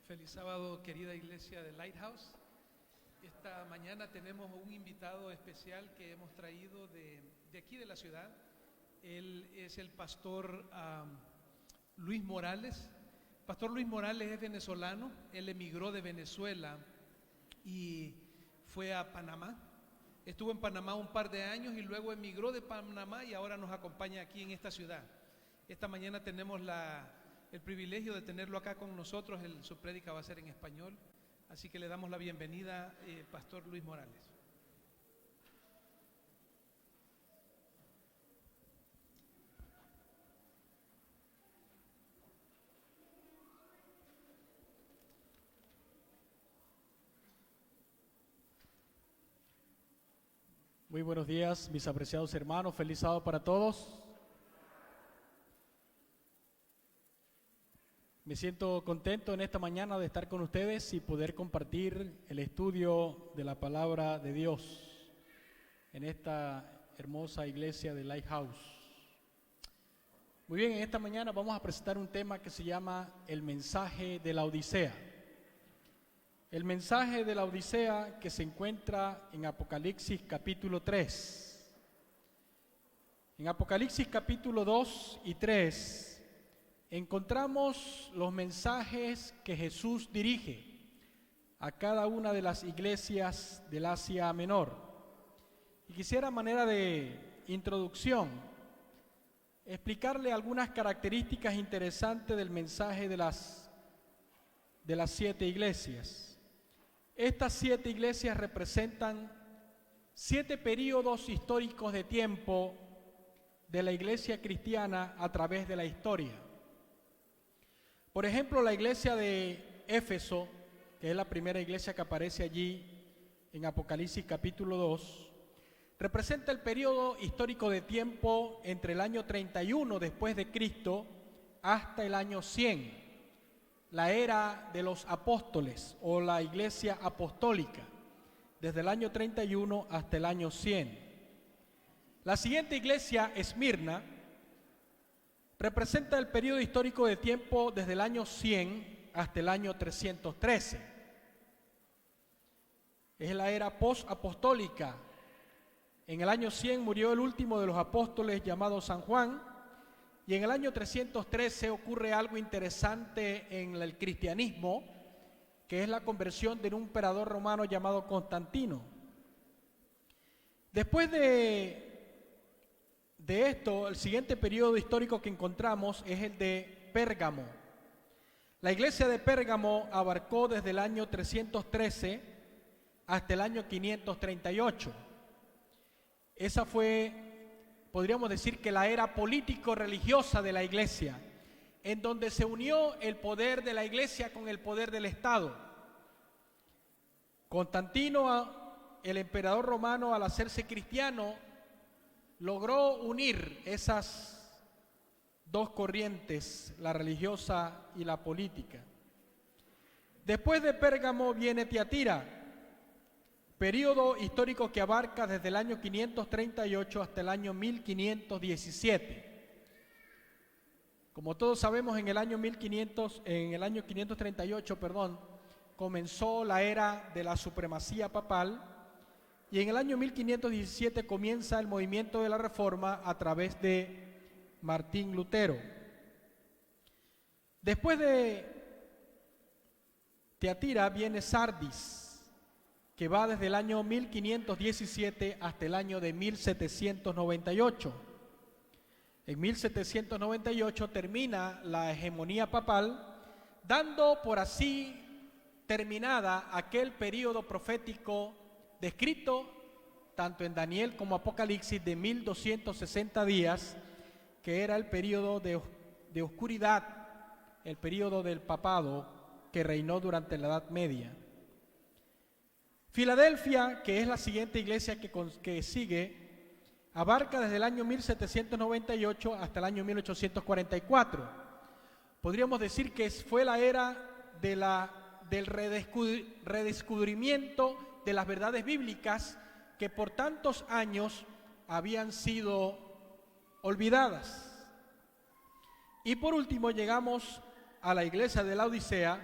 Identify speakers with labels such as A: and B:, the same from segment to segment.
A: Feliz sábado, querida iglesia de Lighthouse. Esta mañana tenemos un invitado especial que hemos traído de aquí de la ciudad. Él es el pastor Luis Morales. Pastor Luis Morales es venezolano. Él emigró de Venezuela y fue a Panamá. Estuvo en Panamá un par de años y luego emigró de Panamá y ahora nos acompaña aquí en esta ciudad. Esta mañana tenemos el privilegio de tenerlo acá con nosotros. Su prédica va a ser en español, así que le damos la bienvenida, Pastor Luis Morales.
B: Muy buenos días, mis apreciados hermanos. Feliz sábado para todos. Me siento contento en esta mañana de estar con ustedes y poder compartir el estudio de la palabra de Dios en esta hermosa iglesia de Lighthouse. Muy bien, en esta mañana vamos a presentar un tema que se llama el mensaje de la Odisea. El mensaje de la Odisea que se encuentra en Apocalipsis capítulo 3. En Apocalipsis capítulo 2 y 3 encontramos los mensajes que Jesús dirige a cada una de las iglesias del Asia Menor. Y quisiera, a manera de introducción, explicarle algunas características interesantes del mensaje de las 7 iglesias. Estas 7 iglesias representan 7 períodos históricos de tiempo de la iglesia cristiana a través de la historia. Por ejemplo, la iglesia de Éfeso, que es la primera iglesia que aparece allí en Apocalipsis capítulo 2, representa el periodo histórico de tiempo entre el año 31 después de Cristo hasta el año 100, la era de los apóstoles o la iglesia apostólica, desde el año 31 hasta el año 100. La siguiente iglesia, Esmirna, representa el periodo histórico de tiempo desde el año 100 hasta el año 313. Es la era post-apostólica. En el año 100 murió el último de los apóstoles llamado San Juan, y en el año 313 ocurre algo interesante en el cristianismo, que es la conversión de un emperador romano llamado Constantino. Después de esto, el siguiente periodo histórico que encontramos es el de Pérgamo. La iglesia de Pérgamo abarcó desde el año 313 hasta el año 538. Esa fue, podríamos decir, que la era político-religiosa de la iglesia, en donde se unió el poder de la iglesia con el poder del Estado. Constantino, el emperador romano, al hacerse cristiano, logró unir esas dos corrientes, la religiosa y la política. Después de Pérgamo viene Tiatira, periodo histórico que abarca desde el año 538 hasta el año 1517. Como todos sabemos, en el año 538, comenzó la era de la supremacía papal. Y en el año 1517 comienza el movimiento de la Reforma a través de Martín Lutero. Después de Tiatira viene Sardis, que va desde el año 1517 hasta el año de 1798. En 1798 termina la hegemonía papal, dando por así terminada aquel periodo profético descrito tanto en Daniel como Apocalipsis de 1260 días, que era el periodo de oscuridad, el periodo del papado que reinó durante la Edad Media. Filadelfia, que es la siguiente iglesia que sigue, abarca desde el año 1798 hasta el año 1844. Podríamos decir que fue la era del redescubrimiento de las verdades bíblicas que por tantos años habían sido olvidadas. Y por último llegamos a la iglesia de la Odisea,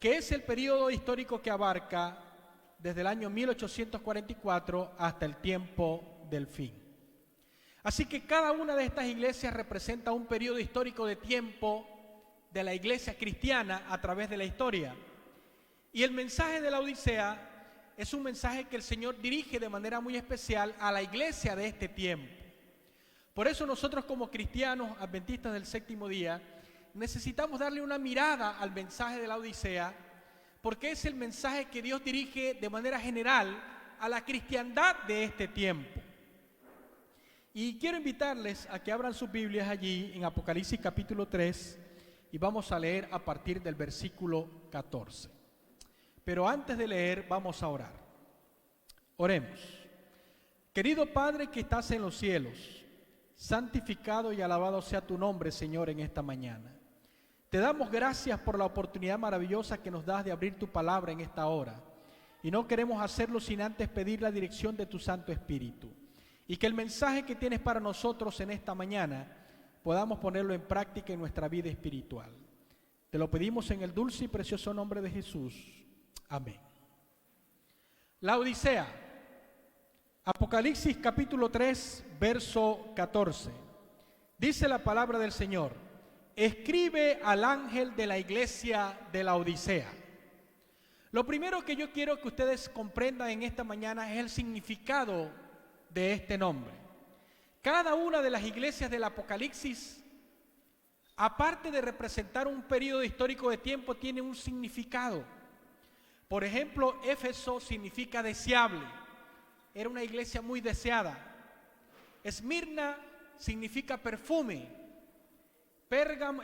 B: que es el periodo histórico que abarca desde el año 1844 hasta el tiempo del fin. Así que cada una de estas iglesias representa un periodo histórico de tiempo de la iglesia cristiana a través de la historia. Y el mensaje de la Odisea es un mensaje que el Señor dirige de manera muy especial a la iglesia de este tiempo. Por eso nosotros como cristianos adventistas del séptimo día necesitamos darle una mirada al mensaje de la Odisea, porque es el mensaje que Dios dirige de manera general a la cristiandad de este tiempo. Y quiero invitarles a que abran sus Biblias allí en Apocalipsis capítulo 3 y vamos a leer a partir del versículo 14. Pero antes de leer vamos a orar. Oremos. Querido Padre que estás en los cielos, santificado y alabado sea tu nombre, Señor, en esta mañana. Te damos gracias por la oportunidad maravillosa que nos das de abrir tu palabra en esta hora. Y no queremos hacerlo sin antes pedir la dirección de tu Santo Espíritu. Y que el mensaje que tienes para nosotros en esta mañana podamos ponerlo en práctica en nuestra vida espiritual. Te lo pedimos en el dulce y precioso nombre de Jesús. Amén. La Odisea. Apocalipsis capítulo 3, verso 14. Dice la palabra del Señor: escribe al ángel de la iglesia de la Odisea. Lo primero que yo quiero que ustedes comprendan en esta mañana es el significado de este nombre. Cada una de las iglesias del Apocalipsis, aparte de representar un periodo histórico de tiempo, tiene un significado. Por ejemplo, Éfeso significa deseable. Era una iglesia muy deseada. Esmirna significa perfume. Pérgamo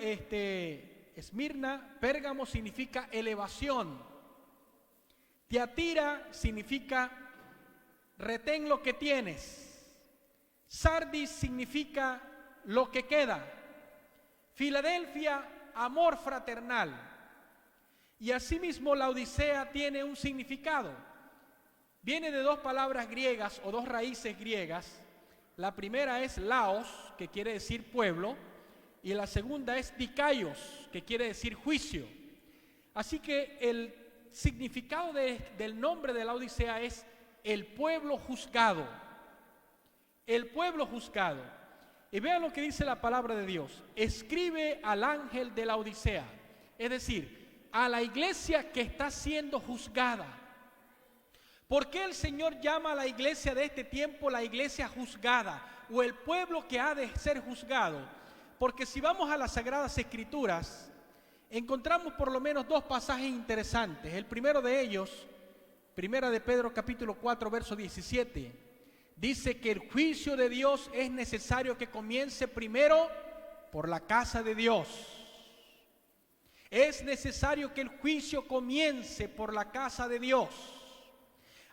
B: significa elevación. Tiatira significa retén lo que tienes. Sardis significa lo que queda. Filadelfia, amor fraternal. Y asimismo la Odisea tiene un significado. Viene de dos palabras griegas o dos raíces griegas. La primera es laos, que quiere decir pueblo, y la segunda es dikaios, que quiere decir juicio. Así que el significado del nombre de la Odisea es el pueblo juzgado. El pueblo juzgado. Y vean lo que dice la palabra de Dios. Escribe al ángel de la Odisea. Es decir, a la iglesia que está siendo juzgada. ¿Por qué el Señor llama a la iglesia de este tiempo la iglesia juzgada? O el pueblo que ha de ser juzgado. Porque si vamos a las Sagradas Escrituras, encontramos por lo menos dos pasajes interesantes. El primero de ellos, Primera de Pedro capítulo 4, verso 17, dice que el juicio de Dios es necesario que comience primero por la casa de Dios. Es necesario que el juicio comience por la casa de Dios.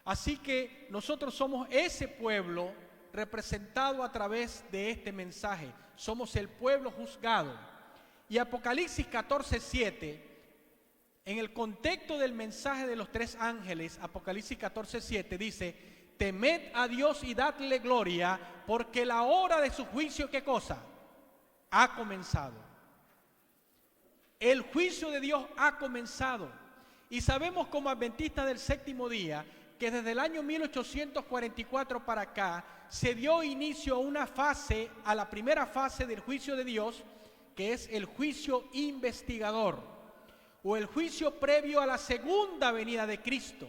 B: Así que nosotros somos ese pueblo representado a través de este mensaje. Somos el pueblo juzgado. Y Apocalipsis 14, 7, en el contexto del mensaje de los tres ángeles, Apocalipsis 14, 7 dice: temed a Dios y dadle gloria, porque la hora de su juicio, ¿qué cosa? Ha comenzado. El juicio de Dios ha comenzado. Y sabemos como adventistas del séptimo día que desde el año 1844 para acá se dio inicio a una fase, a la primera fase del juicio de Dios, que es el juicio investigador, o el juicio previo a la segunda venida de Cristo,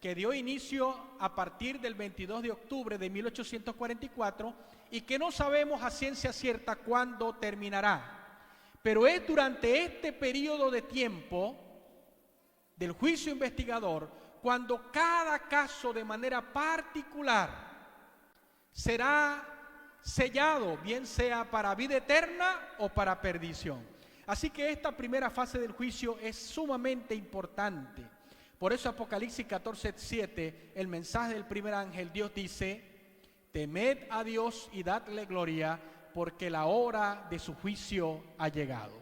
B: que dio inicio a partir del 22 de octubre de 1844 y que no sabemos a ciencia cierta cuándo terminará. Pero es durante este periodo de tiempo del juicio investigador cuando cada caso de manera particular será sellado, bien sea para vida eterna o para perdición. Así que esta primera fase del juicio es sumamente importante. Por eso Apocalipsis 14, 7, el mensaje del primer ángel, Dios dice: temed a Dios y dadle gloria, porque la hora de su juicio ha llegado.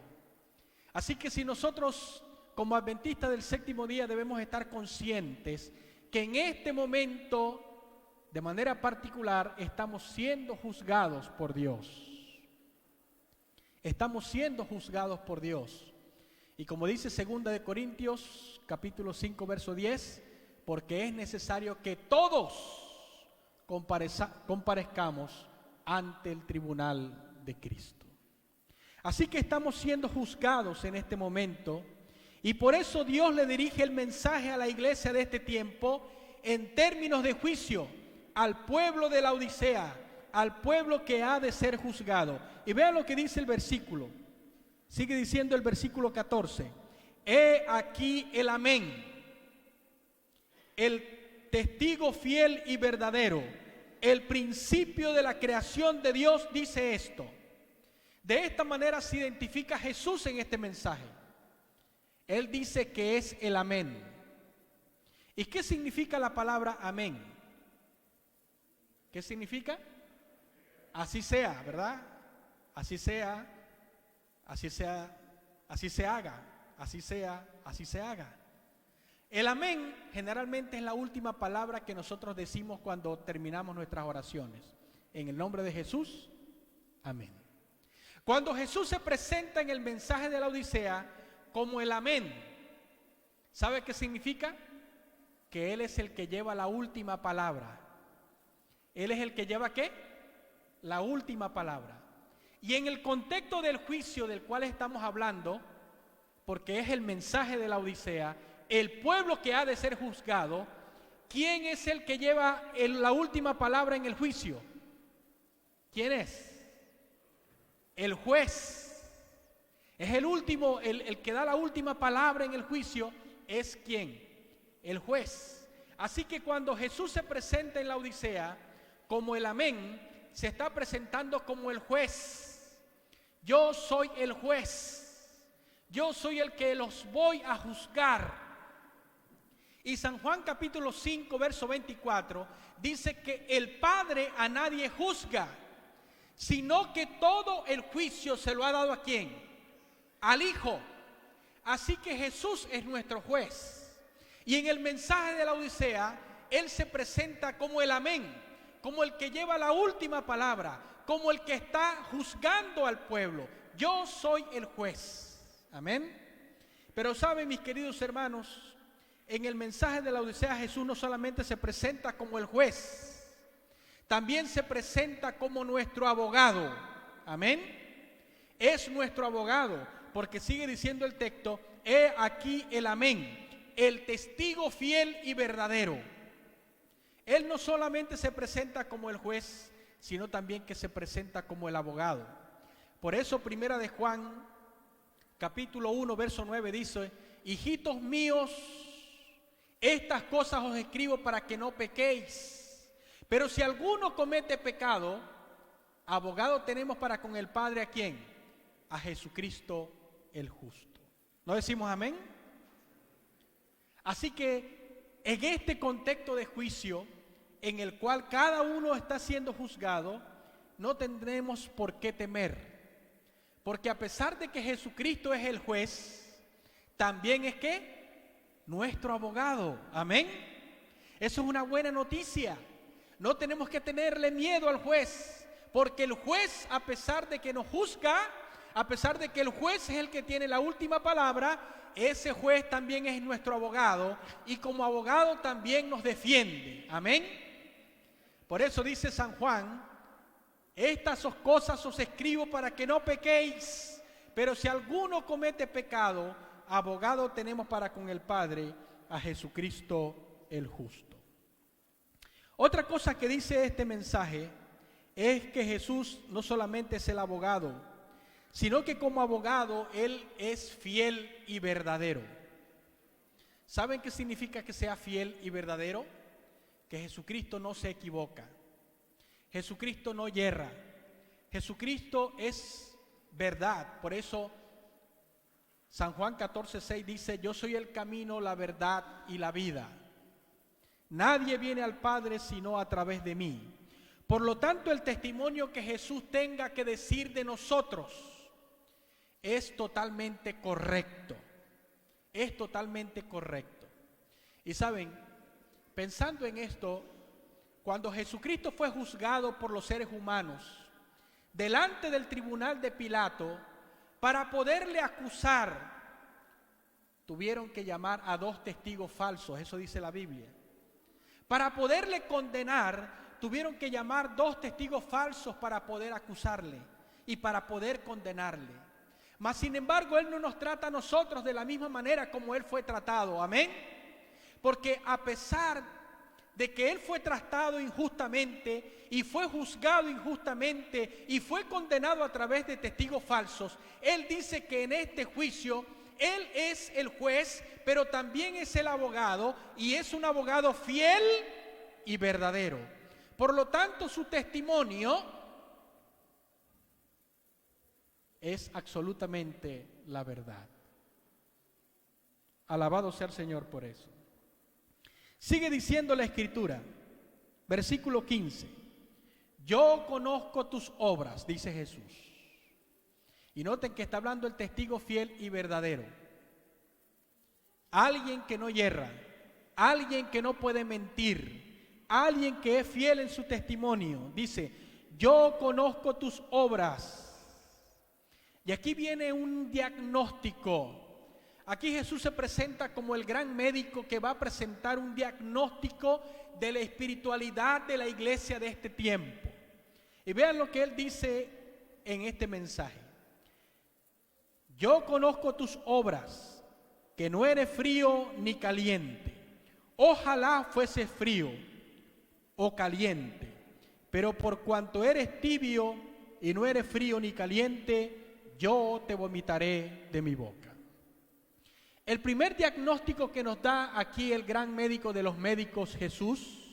B: Así que si nosotros como adventistas del séptimo día debemos estar conscientes que en este momento, de manera particular, estamos siendo juzgados por Dios. Estamos siendo juzgados por Dios. Y como dice 2 de Corintios, capítulo 5, verso 10, porque es necesario que todos comparezcamos ante el tribunal de Cristo. Así que estamos siendo juzgados en este momento, y por eso Dios le dirige el mensaje a la iglesia de este tiempo en términos de juicio al pueblo de la Odisea, al pueblo que ha de ser juzgado. Y vean lo que dice el versículo. Sigue diciendo el versículo 14. He aquí el amén, el testigo fiel y verdadero, el principio de la creación de Dios dice esto. De esta manera se identifica a Jesús en este mensaje. Él dice que es el amén. ¿Y qué significa la palabra amén? ¿Qué significa? Así sea, ¿verdad? Así sea, así sea, así se haga, así sea, así se haga. El amén generalmente es la última palabra que nosotros decimos cuando terminamos nuestras oraciones. En el nombre de Jesús, amén. Cuando Jesús se presenta en el mensaje de la Odisea como el amén, ¿sabe qué significa? Que Él es el que lleva la última palabra. Él es el que lleva ¿qué? La última palabra. Y en el contexto del juicio del cual estamos hablando, porque es el mensaje de la Odisea, el pueblo que ha de ser juzgado, ¿quién es el que lleva la última palabra en el juicio? ¿Quién es? El juez. Es el último, el que da la última palabra en el juicio es ¿quién? El juez. Así que cuando Jesús se presenta en la Odisea como el amén, se está presentando como el juez. Yo soy el juez. Yo soy el que los voy a juzgar. Y San Juan capítulo 5, verso 24, dice que el Padre a nadie juzga, sino que todo el juicio se lo ha dado ¿a quién? Al Hijo. Así que Jesús es nuestro juez. Y en el mensaje de la Odisea, Él se presenta como el amén, como el que lleva la última palabra, como el que está juzgando al pueblo. Yo soy el juez. Amén. Pero saben, mis queridos hermanos, en el mensaje de la Odisea Jesús no solamente se presenta como el juez, también se presenta como nuestro abogado. Amén. Es nuestro abogado, porque sigue diciendo el texto, he aquí el amén, el testigo fiel y verdadero. Él no solamente se presenta como el juez, sino también que se presenta como el abogado. Por eso Primera de Juan, capítulo 1, verso 9 dice, hijitos míos, estas cosas os escribo para que no pequéis. Pero si alguno comete pecado, abogado tenemos para con el Padre, ¿a quién? A Jesucristo el justo. ¿No decimos amén? Así que en este contexto de juicio, en el cual cada uno está siendo juzgado, no tendremos por qué temer. Porque a pesar de que Jesucristo es el juez, también es ¿qué? Nuestro abogado. Amén. Eso es una buena noticia. No tenemos que tenerle miedo al juez, porque el juez, a pesar de que nos juzga, a pesar de que el juez es el que tiene la última palabra, ese juez también es nuestro abogado y como abogado también nos defiende. Amén. Por eso dice San Juan, estas cosas os escribo para que no pequéis, pero si alguno comete pecado, abogado tenemos para con el Padre, a Jesucristo el justo. Otra cosa que dice este mensaje es que Jesús no solamente es el abogado, sino que como abogado Él es fiel y verdadero. ¿Saben qué significa que sea fiel y verdadero? Que Jesucristo no se equivoca, Jesucristo no yerra, Jesucristo es verdad. Por eso San Juan 14:6 dice, yo soy el camino, la verdad y la vida. Nadie viene al Padre sino a través de mí. Por lo tanto, el testimonio que Jesús tenga que decir de nosotros es totalmente correcto. Es totalmente correcto. Y saben, pensando en esto, cuando Jesucristo fue juzgado por los seres humanos delante del tribunal de Pilato para poderle acusar tuvieron que llamar a 2 testigos falsos, eso dice la Biblia. Para poderle condenar, tuvieron que llamar 2 testigos falsos para poder acusarle y para poder condenarle. Mas sin embargo, Él no nos trata a nosotros de la misma manera como Él fue tratado, amén. Porque a pesar de que Él fue tratado injustamente y fue juzgado injustamente y fue condenado a través de testigos falsos, Él dice que en este juicio Él es el juez, pero también es el abogado, y es un abogado fiel y verdadero. Por lo tanto, su testimonio es absolutamente la verdad. Alabado sea el Señor por eso. Sigue diciendo la Escritura, versículo 15. Yo conozco tus obras, dice Jesús. Y noten que está hablando el testigo fiel y verdadero. Alguien que no yerra, alguien que no puede mentir, alguien que es fiel en su testimonio. Dice, yo conozco tus obras. Y aquí viene un diagnóstico. Aquí Jesús se presenta como el gran médico que va a presentar un diagnóstico de la espiritualidad de la iglesia de este tiempo. Y vean lo que Él dice en este mensaje. Yo conozco tus obras, que no eres frío ni caliente. Ojalá fuese frío o caliente, pero por cuanto eres tibio y no eres frío ni caliente, yo te vomitaré de mi boca. El primer diagnóstico que nos da aquí el gran médico de los médicos, Jesús,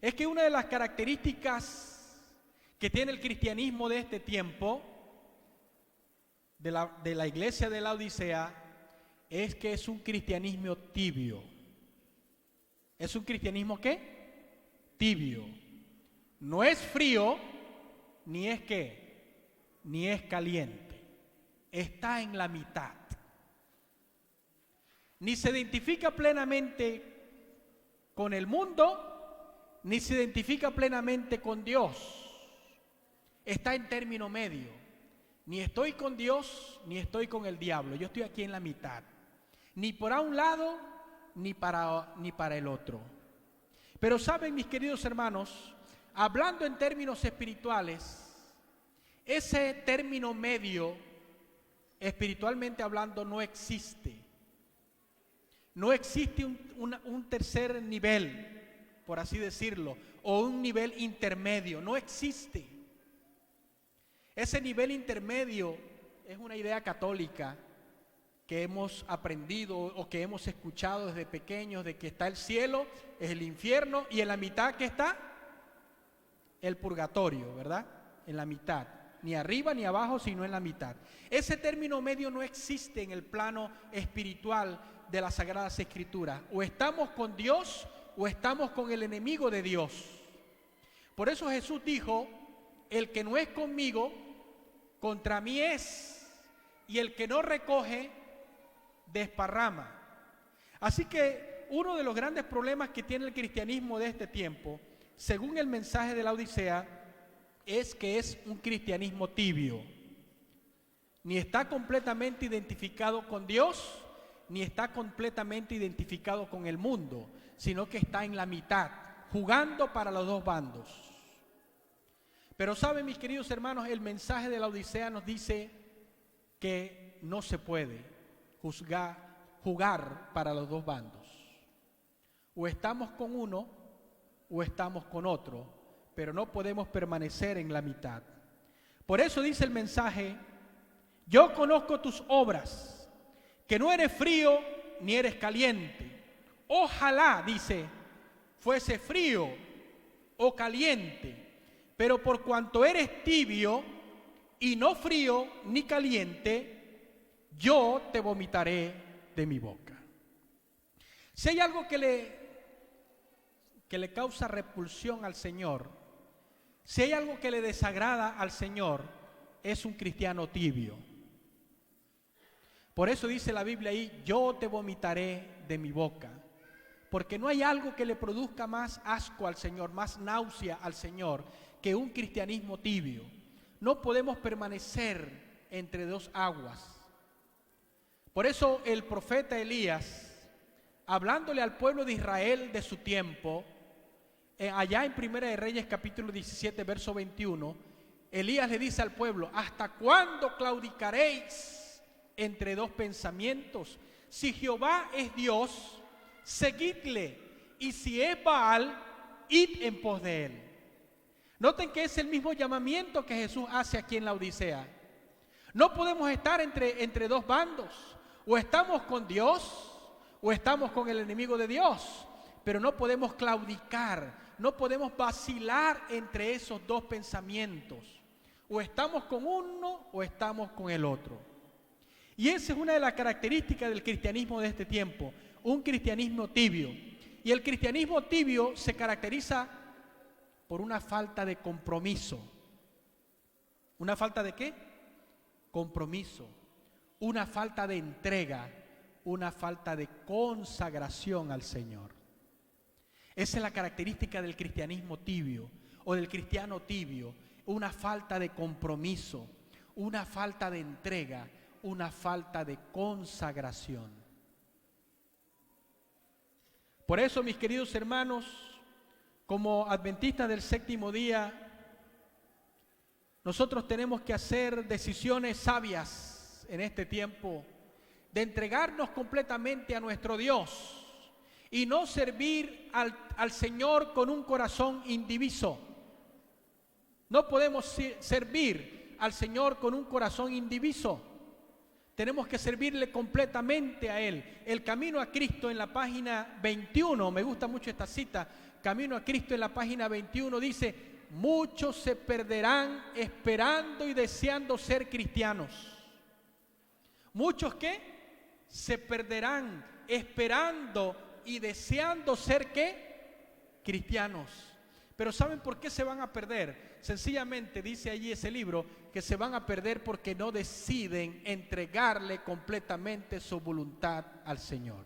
B: es que una de las características que tiene el cristianismo de este tiempo, de la iglesia de la Odisea, es que es un cristianismo tibio. ¿Es un cristianismo qué? Tibio. No es frío, ni es qué, ni es caliente. Está en la mitad. Ni se identifica plenamente con el mundo, ni se identifica plenamente con Dios. Está en término medio. Ni estoy con Dios, ni estoy con el diablo. Yo estoy aquí en la mitad. Ni por un lado, ni para el otro. Pero saben, mis queridos hermanos, hablando en términos espirituales, ese término medio, espiritualmente hablando, no existe. No existe un tercer nivel, por así decirlo, o un nivel intermedio. No existe. Ese nivel intermedio es una idea católica que hemos aprendido o que hemos escuchado desde pequeños, de que está el cielo, es el infierno, y en la mitad ¿qué está? El purgatorio, ¿verdad? En la mitad, ni arriba ni abajo, sino en la mitad. Ese término medio no existe en el plano espiritual de las Sagradas Escrituras. O estamos con Dios o estamos con el enemigo de Dios. Por eso Jesús dijo, el que no es conmigo, contra mí es, y el que no recoge, desparrama. Así que uno de los grandes problemas que tiene el cristianismo de este tiempo, según el mensaje de la Odisea, es que es un cristianismo tibio. Ni está completamente identificado con Dios, ni está completamente identificado con el mundo, sino que está en la mitad, jugando para los dos bandos. Pero saben, mis queridos hermanos, el mensaje de la Odisea nos dice que no se puede jugar para los dos bandos. O estamos con uno o estamos con otro, pero no podemos permanecer en la mitad. Por eso dice el mensaje, yo conozco tus obras, que no eres frío ni eres caliente. Ojalá, dice, fuese frío o caliente. Pero por cuanto eres tibio y no frío ni caliente, yo te vomitaré de mi boca. Si hay algo que le causa repulsión al Señor, si hay algo que le desagrada al Señor, es un cristiano tibio. Por eso dice la Biblia ahí, yo te vomitaré de mi boca. Porque no hay algo que le produzca más asco al Señor, más náusea al Señor, que un cristianismo tibio. No podemos permanecer entre dos aguas. Por eso el profeta Elías, hablándole al pueblo de Israel de su tiempo, allá en Primera de Reyes capítulo 17, verso 21, Elías le dice al pueblo: ¿hasta cuándo claudicaréis entre dos pensamientos? Si Jehová es Dios, seguidle, y si es Baal, id en pos de él. Noten que es el mismo llamamiento que Jesús hace aquí en la Odisea. No podemos estar entre dos bandos. O estamos con Dios o estamos con el enemigo de Dios. Pero no podemos claudicar, no podemos vacilar entre esos dos pensamientos. O estamos con uno o estamos con el otro. Y esa es una de las características del cristianismo de este tiempo, un cristianismo tibio. Y el cristianismo tibio se caracteriza por una falta de compromiso. ¿Una falta de qué? Compromiso. Una falta de entrega, una falta de consagración al Señor. Esa es la característica del cristianismo tibio o del cristiano tibio, una falta de compromiso, una falta de entrega, una falta de consagración. Por eso, mis queridos hermanos, como adventistas del séptimo día, nosotros tenemos que hacer decisiones sabias en este tiempo de entregarnos completamente a nuestro Dios y no servir al Señor con un corazón indiviso. No podemos servir al Señor con un corazón indiviso. Tenemos que servirle completamente a Él. El Camino a Cristo en la página 21, me gusta mucho esta cita, Camino a Cristo en la página 21 dice: muchos se perderán esperando y deseando ser cristianos. ¿Muchos qué? Se perderán esperando y deseando ser ¿qué? Cristianos. Pero ¿saben por qué se van a perder? Sencillamente dice allí ese libro que se van a perder porque no deciden entregarle completamente su voluntad al Señor.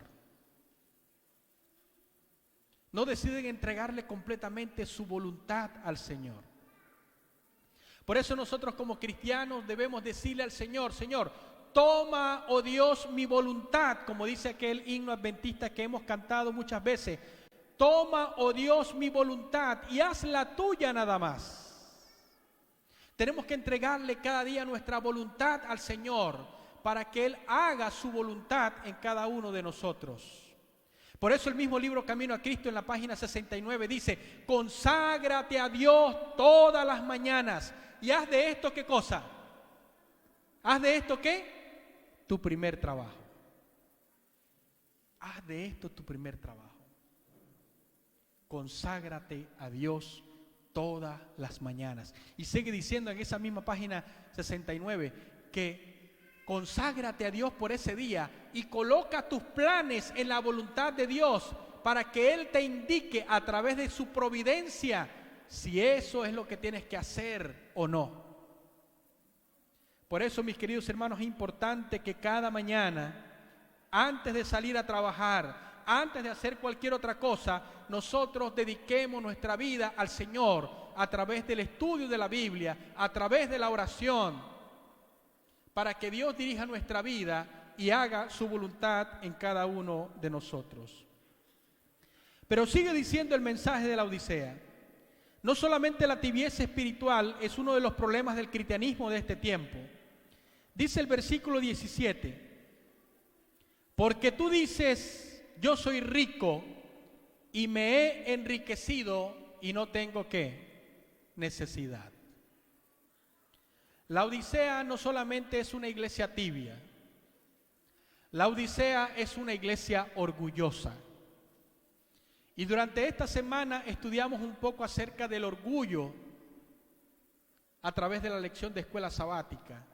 B: No deciden entregarle completamente su voluntad al Señor. Por eso nosotros como cristianos debemos decirle al Señor: Señor, toma, oh Dios, mi voluntad, como dice aquel himno adventista que hemos cantado muchas veces. Toma, oh Dios, mi voluntad y haz la tuya nada más. Tenemos que entregarle cada día nuestra voluntad al Señor para que Él haga su voluntad en cada uno de nosotros. Por eso el mismo libro Camino a Cristo en la página 69 dice: conságrate a Dios todas las mañanas y haz de esto ¿qué cosa? ¿Haz de esto qué? Tu primer trabajo. Haz de esto tu primer trabajo. Conságrate a Dios todas las mañanas. Y sigue diciendo en esa misma página 69 que conságrate a Dios por ese día y coloca tus planes en la voluntad de Dios para que Él te indique a través de su providencia si eso es lo que tienes que hacer o no. Por eso, mis queridos hermanos, es importante que cada mañana, antes de salir a trabajar, antes de hacer cualquier otra cosa, nosotros dediquemos nuestra vida al Señor a través del estudio de la Biblia, a través de la oración, para que Dios dirija nuestra vida y haga su voluntad en cada uno de nosotros. Pero sigue diciendo el mensaje de la Odisea: no solamente la tibieza espiritual es uno de los problemas del cristianismo de este tiempo. Dice el versículo 17: porque tú dices, yo soy rico y me he enriquecido y no tengo ¿qué? Necesidad. La Odisea no solamente es una iglesia tibia, la Odisea es una iglesia orgullosa. Y durante esta semana estudiamos un poco acerca del orgullo a través de la lección de escuela sabática.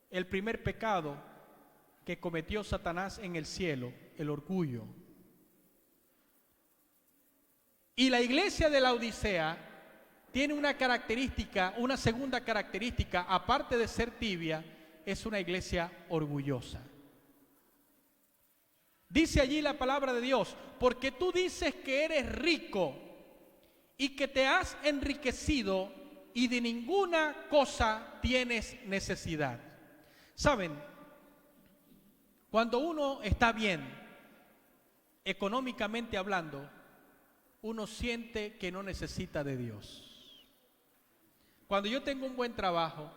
B: El primer pecado que cometió Satanás en el cielo, el orgullo. Y la iglesia de la Odisea tiene una característica, una segunda característica, aparte de ser tibia, es una iglesia orgullosa. Dice allí la palabra de Dios: porque tú dices que eres rico y que te has enriquecido y de ninguna cosa tienes necesidad. ¿Saben? Cuando uno está bien, económicamente hablando, uno siente que no necesita de Dios. Cuando yo tengo un buen trabajo,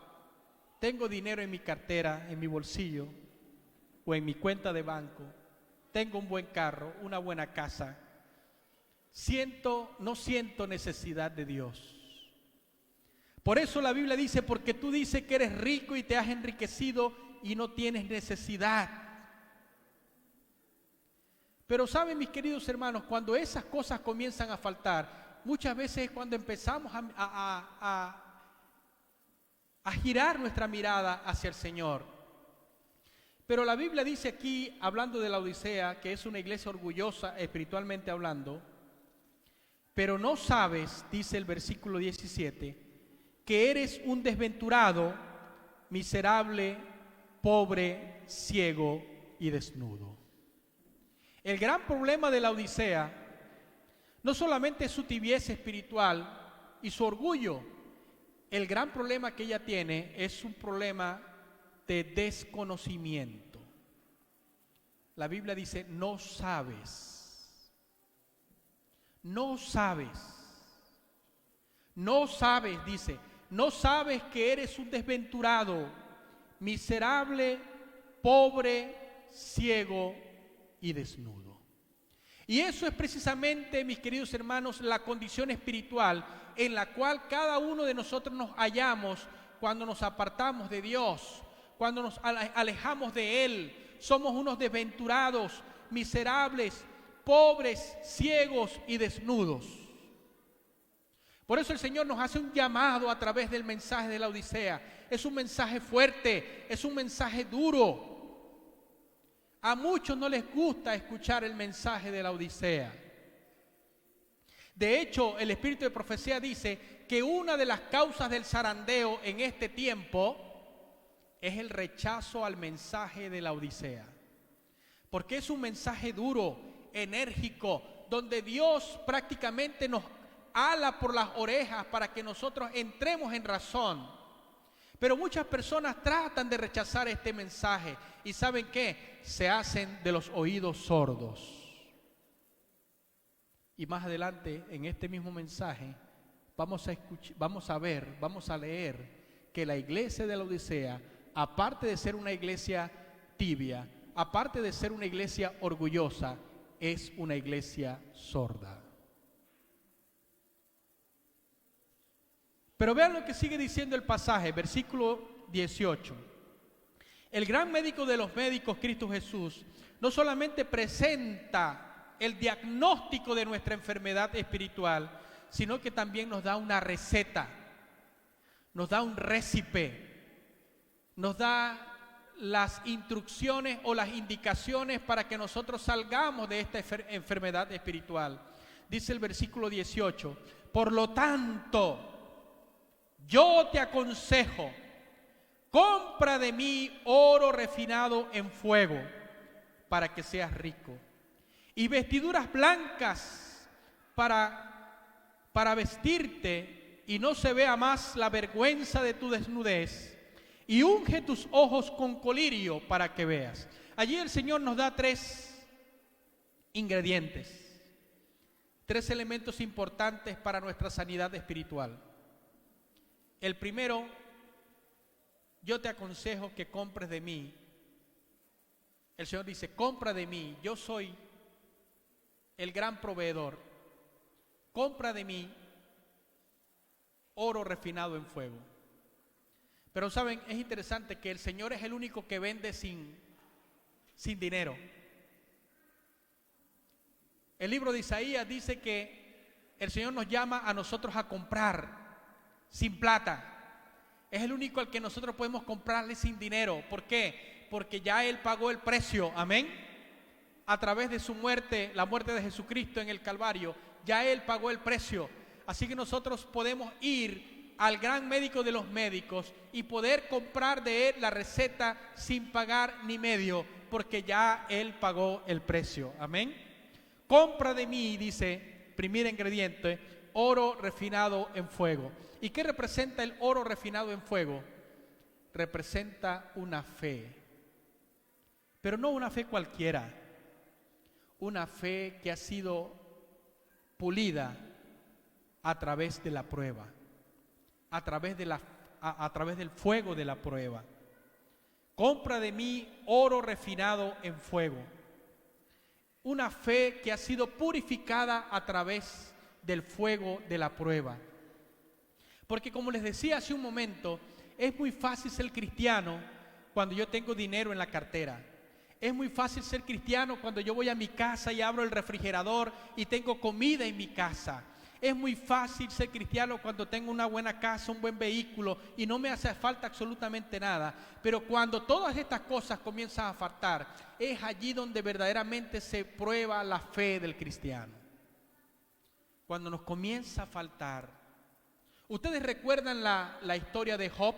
B: tengo dinero en mi cartera, en mi bolsillo o en mi cuenta de banco, tengo un buen carro, una buena casa, no siento necesidad de Dios. Por eso la Biblia dice, porque tú dices que eres rico y te has enriquecido y no tienes necesidad. Pero saben, mis queridos hermanos, cuando esas cosas comienzan a faltar, muchas veces es cuando empezamos a girar nuestra mirada hacia el Señor. Pero la Biblia dice aquí, hablando de la Odisea, que es una iglesia orgullosa espiritualmente hablando, pero no sabes, dice el versículo 17, que eres un desventurado, miserable, pobre, ciego y desnudo. El gran problema de la Odisea no solamente es su tibieza espiritual y su orgullo. El gran problema que ella tiene es un problema de desconocimiento. La Biblia dice, no sabes. No sabes. No sabes, dice. No sabes que eres un desventurado, miserable, pobre, ciego y desnudo. Y eso es precisamente, mis queridos hermanos, la condición espiritual en la cual cada uno de nosotros nos hallamos cuando nos apartamos de Dios, cuando nos alejamos de Él. Somos unos desventurados, miserables, pobres, ciegos y desnudos. Por eso el Señor nos hace un llamado a través del mensaje de la Odisea. Es un mensaje fuerte, es un mensaje duro. A muchos no les gusta escuchar el mensaje de la Odisea. De hecho, el Espíritu de Profecía dice que una de las causas del zarandeo en este tiempo es el rechazo al mensaje de la Odisea. Porque es un mensaje duro, enérgico, donde Dios prácticamente nos ala por las orejas para que nosotros entremos en razón. Pero muchas personas tratan de rechazar este mensaje y ¿saben qué? Se hacen de los oídos sordos. Y más adelante en este mismo mensaje vamos a leer que la iglesia de la Odisea, aparte de ser una iglesia tibia, aparte de ser una iglesia orgullosa, es una iglesia sorda. Pero vean lo que sigue diciendo el pasaje, versículo 18. El gran médico de los médicos, Cristo Jesús, no solamente presenta el diagnóstico de nuestra enfermedad espiritual, sino que también nos da una receta, nos da un récipe, nos da las instrucciones o las indicaciones para que nosotros salgamos de esta enfermedad espiritual. Dice el versículo 18, por lo tanto, yo te aconsejo, compra de mí oro refinado en fuego para que seas rico, y vestiduras blancas para vestirte y no se vea más la vergüenza de tu desnudez, y unge tus ojos con colirio para que veas. Allí el Señor nos da 3 ingredientes, 3 elementos importantes para nuestra sanidad espiritual. El primero, yo te aconsejo que compres de mí. El Señor dice, compra de mí, yo soy el gran proveedor. Compra de mí oro refinado en fuego. Pero saben, es interesante que el Señor es el único que vende sin dinero. El libro de Isaías dice que el Señor nos llama a nosotros a comprar sin plata. Es el único al que nosotros podemos comprarle sin dinero. ¿Por qué? Porque ya Él pagó el precio, amén. A través de su muerte, la muerte de Jesucristo en el Calvario, ya Él pagó el precio. Así que nosotros podemos ir al gran médico de los médicos y poder comprar de Él la receta sin pagar ni medio, porque ya Él pagó el precio, amén. Compra de mí, dice, primer ingrediente, oro refinado en fuego. ¿Y qué representa el oro refinado en fuego? Representa una fe. pero no una fe cualquiera, una fe que ha sido pulida a través de la prueba, a través del fuego de la prueba. Compra de mí oro refinado en fuego. Una fe que ha sido purificada a través del fuego de la prueba. Porque como les decía hace un momento, es muy fácil ser cristiano cuando yo tengo dinero en la cartera. Es muy fácil ser cristiano cuando yo voy a mi casa y abro el refrigerador y tengo comida en mi casa. Es muy fácil ser cristiano cuando tengo una buena casa, un buen vehículo y no me hace falta absolutamente nada. Pero cuando todas estas cosas comienzan a faltar, es allí donde verdaderamente se prueba la fe del cristiano. Cuando nos comienza a faltar. ¿Ustedes recuerdan la historia de Job?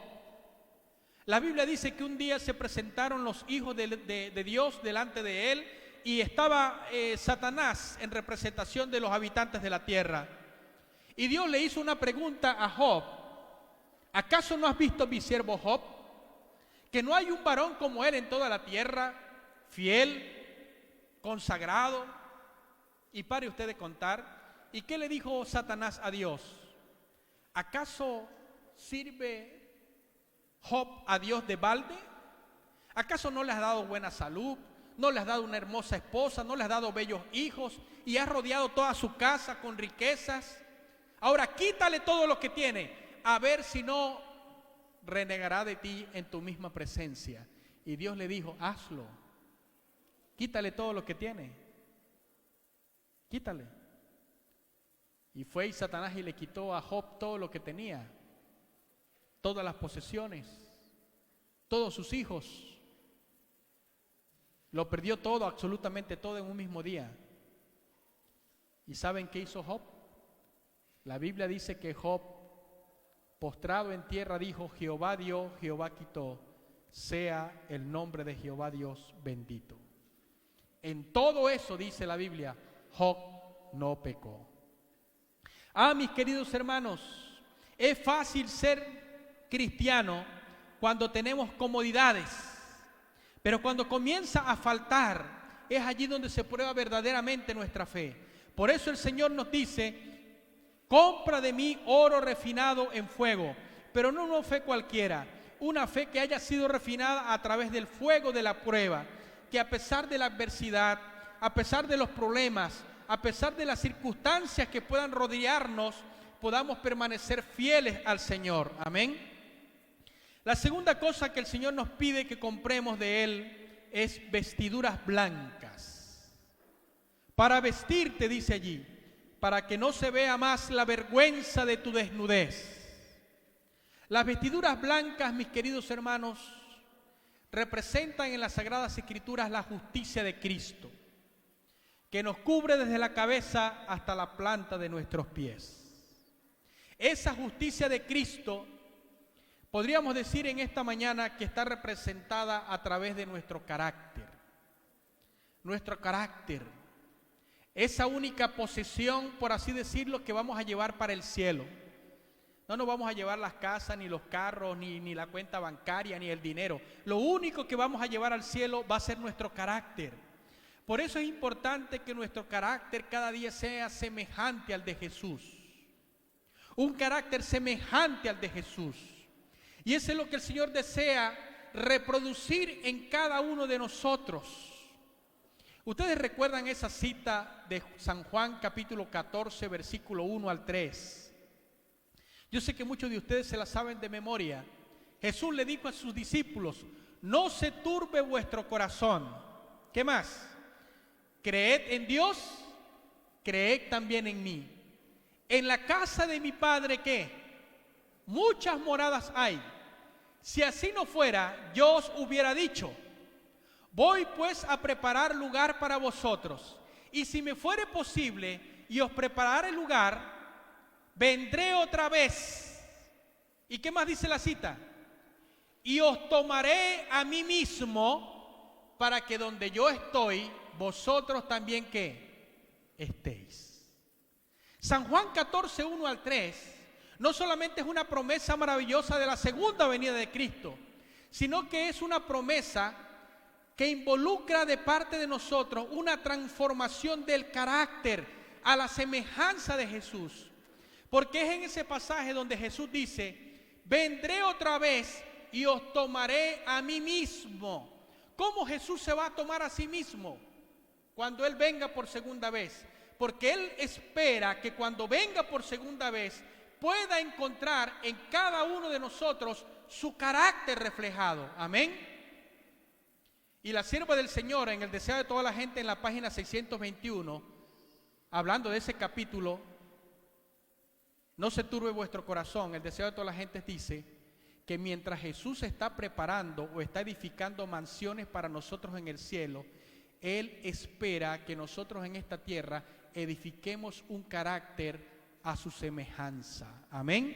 B: La Biblia dice que un día se presentaron los hijos de Dios delante de él y estaba Satanás en representación de los habitantes de la tierra. Y Dios le hizo una pregunta a Job. ¿Acaso no has visto mi siervo Job? Que no hay un varón como él en toda la tierra, fiel, consagrado. Y pare usted de contar. ¿Y qué le dijo Satanás a Dios? ¿Acaso sirve Job a Dios de balde? ¿Acaso no le has dado buena salud? ¿No le has dado una hermosa esposa? ¿No le has dado bellos hijos? ¿Y has rodeado toda su casa con riquezas? Ahora quítale todo lo que tiene, a ver si no renegará de ti en tu misma presencia. Y Dios le dijo, hazlo. Quítale todo lo que tiene. Quítale. Y fue y Satanás y le quitó a Job todo lo que tenía. Todas las posesiones, todos sus hijos. Lo perdió todo, absolutamente todo en un mismo día. ¿Y saben qué hizo Job? La Biblia dice que Job, postrado en tierra, dijo, Jehová dio, Jehová quitó, sea el nombre de Jehová Dios bendito. En todo eso, dice la Biblia, Job no pecó. Mis queridos hermanos, es fácil ser cristiano cuando tenemos comodidades, pero cuando comienza a faltar, es allí donde se prueba verdaderamente nuestra fe. Por eso el Señor nos dice, compra de mí oro refinado en fuego, pero no una fe cualquiera, una fe que haya sido refinada a través del fuego de la prueba, que a pesar de la adversidad, a pesar de los problemas, a pesar de las circunstancias que puedan rodearnos, podamos permanecer fieles al Señor. Amén. La segunda cosa que el Señor nos pide que compremos de Él es vestiduras blancas. Para vestirte, dice allí, para que no se vea más la vergüenza de tu desnudez. Las vestiduras blancas, mis queridos hermanos, representan en las Sagradas Escrituras la justicia de Cristo, que nos cubre desde la cabeza hasta la planta de nuestros pies. Esa justicia de Cristo, podríamos decir en esta mañana que está representada a través de nuestro carácter. Nuestro carácter. Esa única posesión, por así decirlo, que vamos a llevar para el cielo. No nos vamos a llevar las casas, ni los carros, ni la cuenta bancaria, ni el dinero. Lo único que vamos a llevar al cielo va a ser nuestro carácter. Por eso es importante que nuestro carácter cada día sea semejante al de Jesús. Un carácter semejante al de Jesús. Y eso es lo que el Señor desea reproducir en cada uno de nosotros. Ustedes recuerdan esa cita de San Juan capítulo 14 versículo 1 al 3. Yo sé que muchos de ustedes se la saben de memoria. Jesús le dijo a sus discípulos, no se turbe vuestro corazón. ¿Qué más? Creed en Dios, creed también en mí. En la casa de mi Padre, ¿qué? Muchas moradas hay. Si así no fuera, yo os hubiera dicho, voy pues a preparar lugar para vosotros. Y si me fuere posible y os preparare lugar, vendré otra vez. ¿Y qué más dice la cita? Y os tomaré a mí mismo para que donde yo estoy, vosotros también ¿qué? Estéis. San Juan 14, 1 al 3, no solamente es una promesa maravillosa de la segunda venida de Cristo, sino que es una promesa que involucra de parte de nosotros una transformación del carácter a la semejanza de Jesús. Porque es en ese pasaje donde Jesús dice: vendré otra vez y os tomaré a mí mismo. ¿Cómo Jesús se va a tomar a sí mismo cuando Él venga por segunda vez? Porque Él espera que cuando venga por segunda vez pueda encontrar en cada uno de nosotros su carácter reflejado. Amén. Y la sierva del Señor, en el deseo de toda la gente, en la página 621, hablando de ese capítulo, no se turbe vuestro corazón, el deseo de toda la gente, dice que mientras Jesús está preparando o está edificando mansiones para nosotros en el cielo, Él espera que nosotros en esta tierra edifiquemos un carácter a su semejanza. Amén.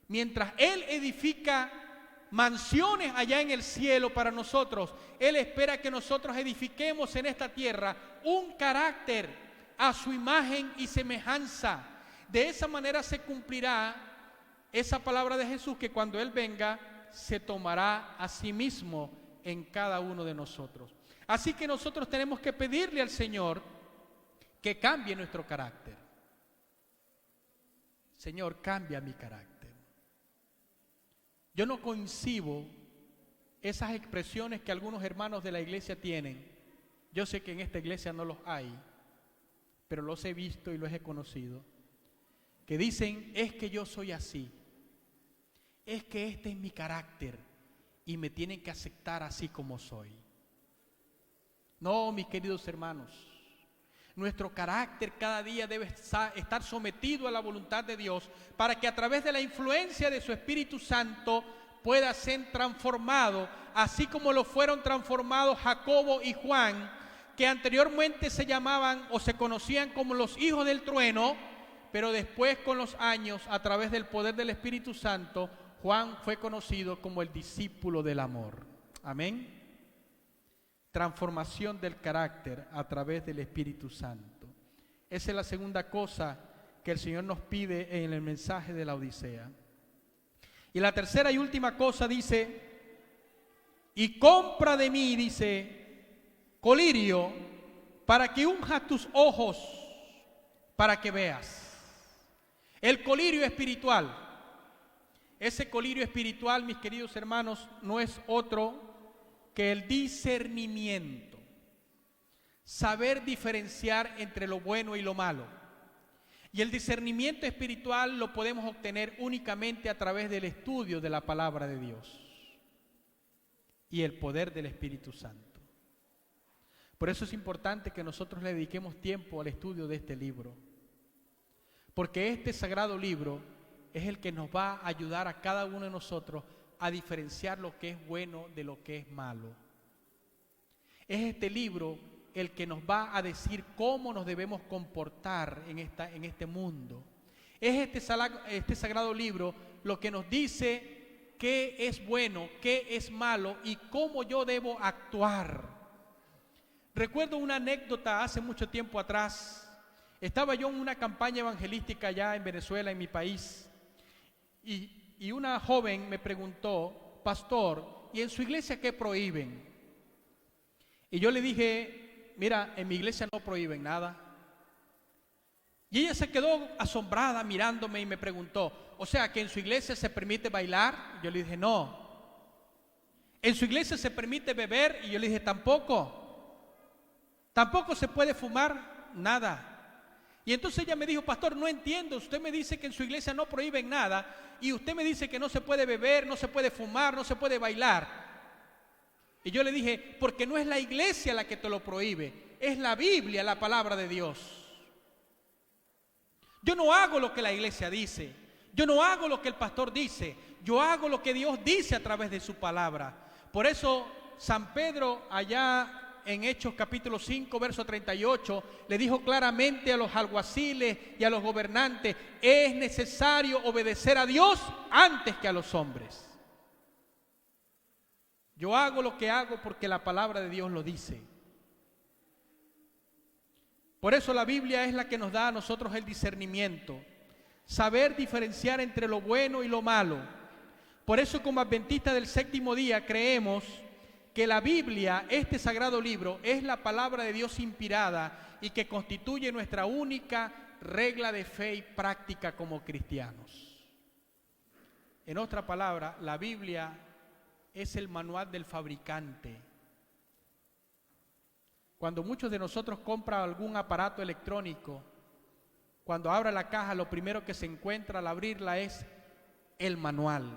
B: Mientras Él edifica mansiones allá en el cielo para nosotros, Él espera que nosotros edifiquemos en esta tierra un carácter a su imagen y semejanza. De esa manera se cumplirá esa palabra de Jesús, que cuando Él venga se tomará a sí mismo en cada uno de nosotros. Así que nosotros tenemos que pedirle al Señor que cambie nuestro carácter. Señor, cambia mi carácter. Yo no concibo esas expresiones que algunos hermanos de la iglesia tienen. Yo sé que en esta iglesia no los hay, pero los he visto y los he conocido, que dicen: es que yo soy así, es que este es mi carácter y me tienen que aceptar así como soy. No, mis queridos hermanos, nuestro carácter cada día debe estar sometido a la voluntad de Dios, para que a través de la influencia de su Espíritu Santo pueda ser transformado, así como lo fueron transformados Jacobo y Juan, que anteriormente se llamaban o se conocían como los hijos del trueno, pero después, con los años, a través del poder del Espíritu Santo, Juan fue conocido como el discípulo del amor. Amén. Transformación del carácter a través del Espíritu Santo. Esa es la segunda cosa que el Señor nos pide en el mensaje de la Odisea. Y la tercera y última cosa dice: y compra de mí, dice, colirio, para que unjas tus ojos, para que veas. El colirio espiritual. Ese colirio espiritual, mis queridos hermanos, no es otro que el discernimiento. Saber diferenciar entre lo bueno y lo malo. Y el discernimiento espiritual lo podemos obtener únicamente a través del estudio de la palabra de Dios y el poder del Espíritu Santo. Por eso es importante que nosotros le dediquemos tiempo al estudio de este libro, porque este sagrado libro es el que nos va a ayudar a cada uno de nosotros a diferenciar lo que es bueno de lo que es malo. Es este libro el que nos va a decir cómo nos debemos comportar en este mundo. Es este sagrado libro lo que nos dice qué es bueno, qué es malo y cómo yo debo actuar. Recuerdo una anécdota hace mucho tiempo atrás. Estaba yo en una campaña evangelística allá en Venezuela, en mi país, y una joven me preguntó: pastor, ¿y en su iglesia qué prohíben? Y yo le dije: mira, en mi iglesia no prohíben nada. Y ella se quedó asombrada mirándome y me preguntó: o sea, ¿que en su iglesia se permite bailar? Yo le dije: no. ¿En su iglesia se permite beber? Y yo le dije: tampoco. ¿Tampoco se puede fumar? Nada. Y entonces ella me dijo: pastor, no entiendo, usted me dice que en su iglesia no prohíben nada y usted me dice que no se puede beber, no se puede fumar, no se puede bailar. Y yo le dije: porque no es la iglesia la que te lo prohíbe, es la Biblia, la palabra de Dios. Yo no hago lo que la iglesia dice, yo no hago lo que el pastor dice, yo hago lo que Dios dice a través de su palabra. Por eso San Pedro, allá en Hechos capítulo 5, verso 38, le dijo claramente a los alguaciles y a los gobernantes: es necesario obedecer a Dios antes que a los hombres. Yo hago lo que hago porque la palabra de Dios lo dice. Por eso la Biblia es la que nos da a nosotros el discernimiento, saber diferenciar entre lo bueno y lo malo. Por eso, como adventistas del séptimo día, creemos que la Biblia, este sagrado libro, es la palabra de Dios inspirada y que constituye nuestra única regla de fe y práctica como cristianos. En otra palabra, la Biblia es el manual del fabricante. Cuando muchos de nosotros compran algún aparato electrónico, cuando abra la caja, lo primero que se encuentra al abrirla es el manual.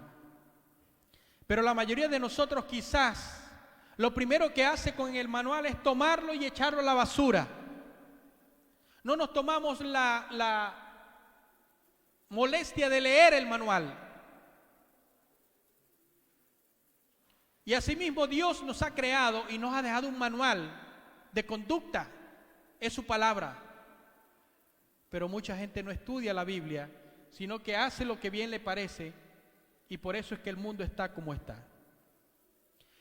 B: Pero la mayoría de nosotros quizás lo primero que hace con el manual es tomarlo y echarlo a la basura. No nos tomamos la molestia de leer el manual. Y asimismo Dios nos ha creado y nos ha dejado un manual de conducta, es su palabra. Pero mucha gente no estudia la Biblia, sino que hace lo que bien le parece, y por eso es que el mundo está como está.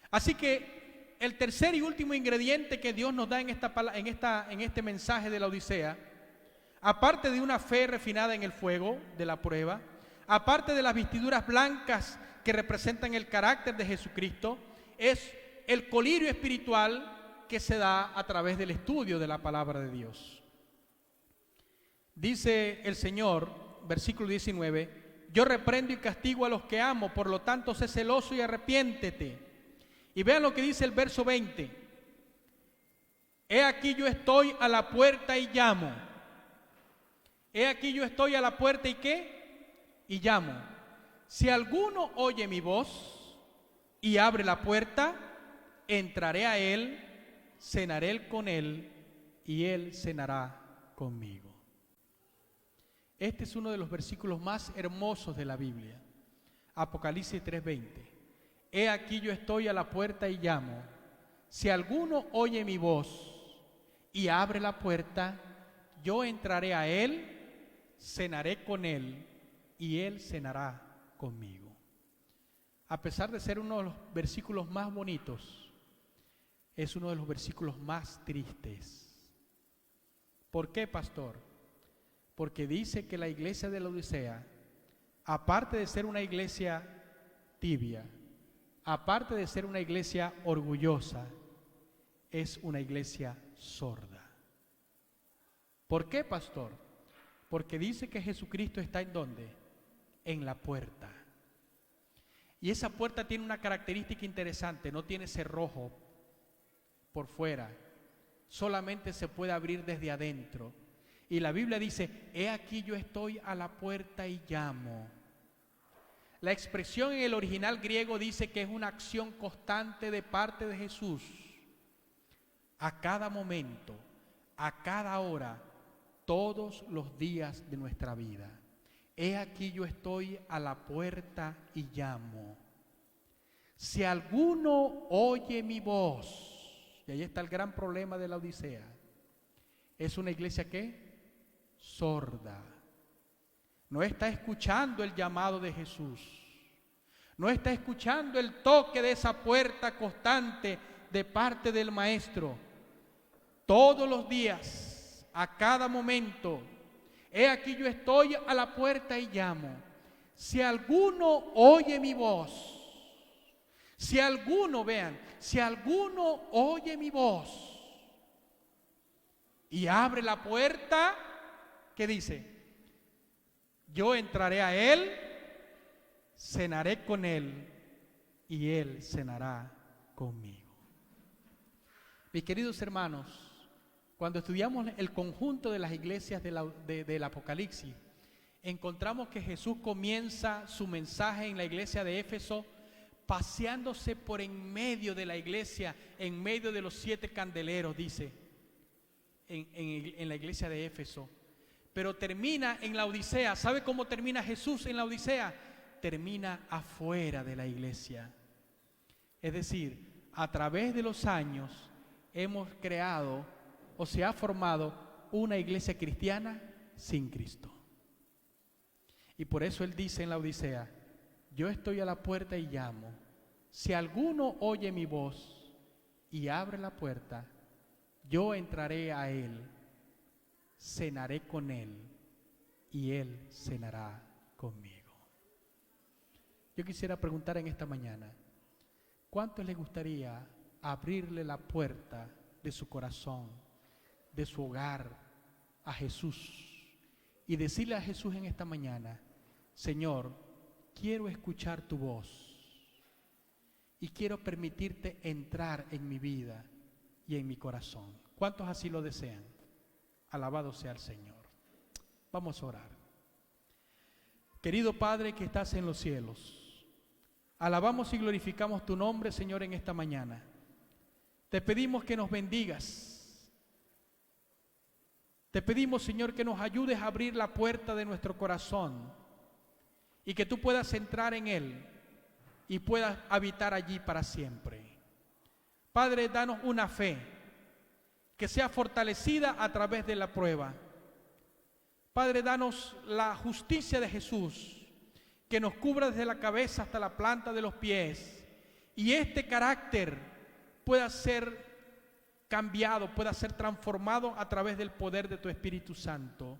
B: Así que el tercer y último ingrediente que Dios nos da en este mensaje de la Odisea, aparte de una fe refinada en el fuego de la prueba, aparte de las vestiduras blancas que representan el carácter de Jesucristo, es el colirio espiritual que se da a través del estudio de la palabra de Dios. Dice el Señor, versículo 19, yo reprendo y castigo a los que amo, por lo tanto sé celoso y arrepiéntete. Y vean lo que dice el verso 20. He aquí yo estoy a la puerta y llamo. He aquí yo estoy a la puerta y ¿qué? Y llamo. Si alguno oye mi voz y abre la puerta, entraré a él, cenaré con él y él cenará conmigo. Este es uno de los versículos más hermosos de la Biblia. Apocalipsis 3:20. He aquí yo estoy a la puerta y llamo. Si alguno oye mi voz y abre la puerta, yo entraré a él, cenaré con él y él cenará conmigo. A pesar de ser uno de los versículos más bonitos, es uno de los versículos más tristes. ¿Por qué, pastor? Porque dice que la iglesia de la Odisea, aparte de ser una iglesia tibia, aparte de ser una iglesia orgullosa, es una iglesia sorda. ¿Por qué, pastor? Porque dice que Jesucristo está ¿en dónde? En la puerta. Y esa puerta tiene una característica interesante, no tiene cerrojo por fuera, solamente se puede abrir desde adentro. Y la Biblia dice, he aquí yo estoy a la puerta y llamo. La expresión en el original griego dice que es una acción constante de parte de Jesús. A cada momento, a cada hora, todos los días de nuestra vida. He aquí yo estoy a la puerta y llamo. Si alguno oye mi voz, y ahí está el gran problema de la Odisea, es una iglesia ¿qué? Sorda. No está escuchando el llamado de Jesús. No está escuchando el toque de esa puerta constante de parte del Maestro. Todos los días, a cada momento, he aquí yo estoy a la puerta y llamo. Si alguno oye mi voz, si alguno, vean, si alguno oye mi voz y abre la puerta, ¿qué dice? Yo entraré a él, cenaré con él y él cenará conmigo. Mis queridos hermanos, cuando estudiamos el conjunto de las iglesias del Apocalipsis, encontramos que Jesús comienza su mensaje en la iglesia de Éfeso paseándose por en medio de la iglesia, en medio de los 7 candeleros, dice, en la iglesia de Éfeso. Pero termina en la Odisea. ¿Sabe cómo termina Jesús en la Odisea? Termina afuera de la iglesia. Es decir, a través de los años hemos creado o se ha formado una iglesia cristiana sin Cristo. Y por eso Él dice en la Odisea, yo estoy a la puerta y llamo. Si alguno oye mi voz y abre la puerta, yo entraré a él, cenaré con él y él cenará conmigo. Yo quisiera preguntar en esta mañana, ¿cuántos les gustaría abrirle la puerta de su corazón, de su hogar, a Jesús, y decirle a Jesús en esta mañana: Señor, quiero escuchar tu voz y quiero permitirte entrar en mi vida y en mi corazón. ¿Cuántos así lo desean? Alabado sea el Señor. Vamos a orar. Querido Padre que estás en los cielos, alabamos y glorificamos tu nombre, Señor, en esta mañana. Te pedimos que nos bendigas. Te pedimos, Señor, que nos ayudes a abrir la puerta de nuestro corazón y que tú puedas entrar en él y puedas habitar allí para siempre. Padre, danos una fe que sea fortalecida a través de la prueba. Padre, danos la justicia de Jesús, que nos cubra desde la cabeza hasta la planta de los pies, y este carácter pueda ser cambiado, pueda ser transformado a través del poder de tu Espíritu Santo.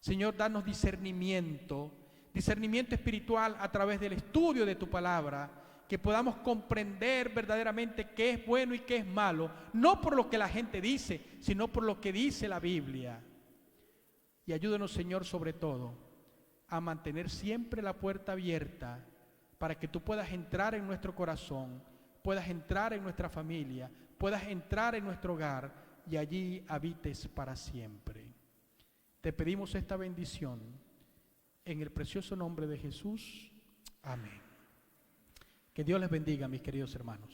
B: Señor, danos discernimiento espiritual a través del estudio de tu palabra, que podamos comprender verdaderamente qué es bueno y qué es malo, no por lo que la gente dice, sino por lo que dice la Biblia. Y ayúdanos, Señor, sobre todo, a mantener siempre la puerta abierta para que tú puedas entrar en nuestro corazón, puedas entrar en nuestra familia, puedas entrar en nuestro hogar y allí habites para siempre. Te pedimos esta bendición en el precioso nombre de Jesús. Amén. Que Dios les bendiga, mis queridos hermanos.